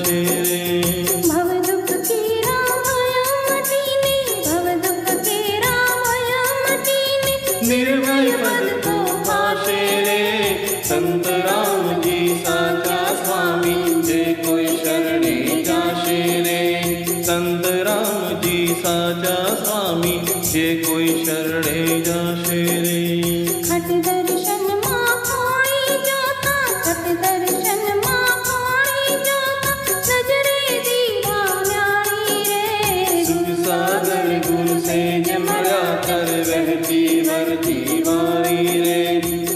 जाशे रे। भव दुख केरा भय मटीने, भव दुख केरा भय मटीने, निर्भय पद को पाशे रे। संत राम जी साचा स्वामी जे कोई शरणे जाशे रे। संत राम जी साचा स्वामी जे कोई शरणे जाशे रे। खट दर्शन मां खोई जोता, खट दर्शन मां खोई जोता, नजरे दीवा न्यारी रे। सुख सागर गुर से जमड़ा कर बहती वरती वारी रे।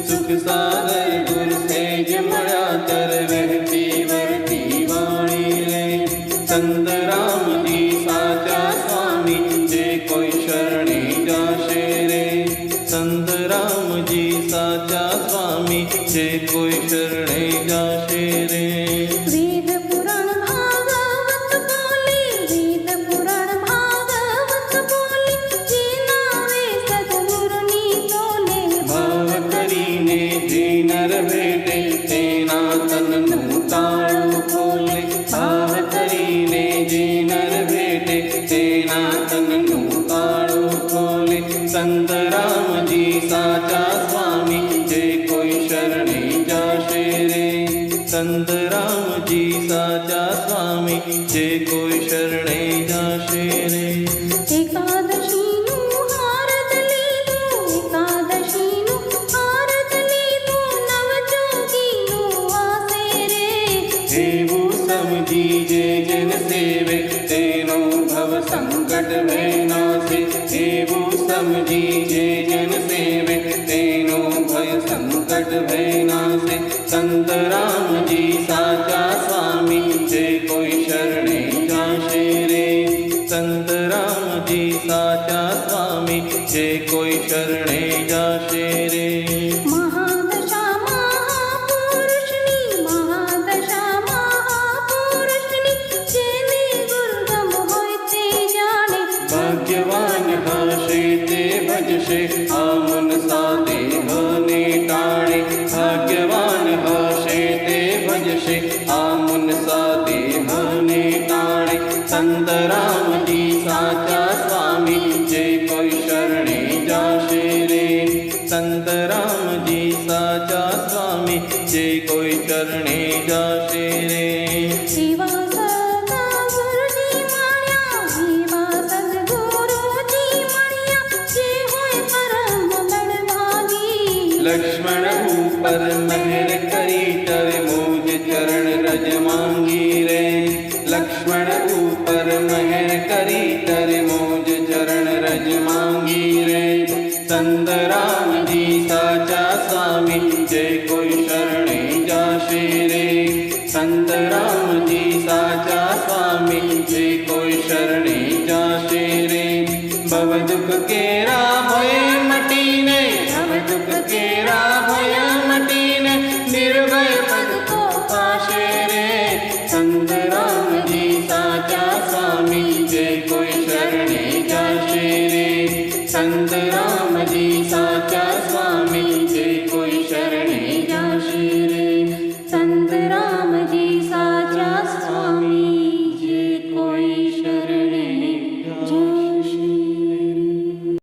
सुख सागर गुर से जमड़ा कर बहती वरती वारी रे। संत राम जी साचा स्वामी जे कोई शरणे जाशे रे। संत राम जी साचा स्वामी जे कोई शरणे जाशे रे। वेद पुराण भागवत बोले, वेद पुराण भागवत बोले, जे नावे सद्गुरुनी तोले। भाव करीने जे नर भेटे तेना तननु ताळु खोले। भाव करीने जे नर भेटे तेना तननु ताळु खोले। संत राम जी साचा स्वामी जे कोई शरणे जाशे रे। संत राम जी साचा स्वामी जे कोई शरणे जाशे रे। एकादशीनु हारत लीधु, एकादशीनु हारत लीधु, नवजोगीनु वासे रे। देवु समझी जे जन सेवे तेनो भव संकट में नासे। देवु समझी जे जन सेवे तेनो भय संकट में नासे। संत राम जी साचा स्वामी जे कोई शरणे जाशे रे। संत राम जी साचा स्वामी जे कोई शरणे जाशे रे। महादशा महापुरुषनी, महादशा महापुरुषनी, जेने गुरुगम होय ते जाने। भाग्यवान हाशे ते भजशे आमन साते हने टाणे। भाग्यवान हाशे ते भजशे आमन साते हने टाणे। संत राम जी साचा स्वामी जे कोई शरणे जाशे रे। संत राम जी साचा स्वामी जे कोई शरणे जाशे रे। जीवा सद्गुरुजी मण्या, जीवा सद्गुरुजी मण्या, जे होय परम बलभागी। लक्ष्मण ऊपर मेहर करी तर मोज चरण रज मांगी रे। लक्ष्मण ऊपर मेहर करी तर मोज चरण रज मांगी रे। संत राम जी साचा स्वामी जे कोई शरणे जाशे रे। संत राम जी साचा स्वामी जे कोई शरणे जाशे रे। भव दुख केरा भय मटीने, भव दुख केरा भय मटीने, निर्भय पद को पाशे रे। संत राम जी साचा स्वामी जे कोई शरणे जाशे रे। संत राम जी साचा स्वामी जे कोई शरणे जाशे रे। संत राम जी साचा स्वामी।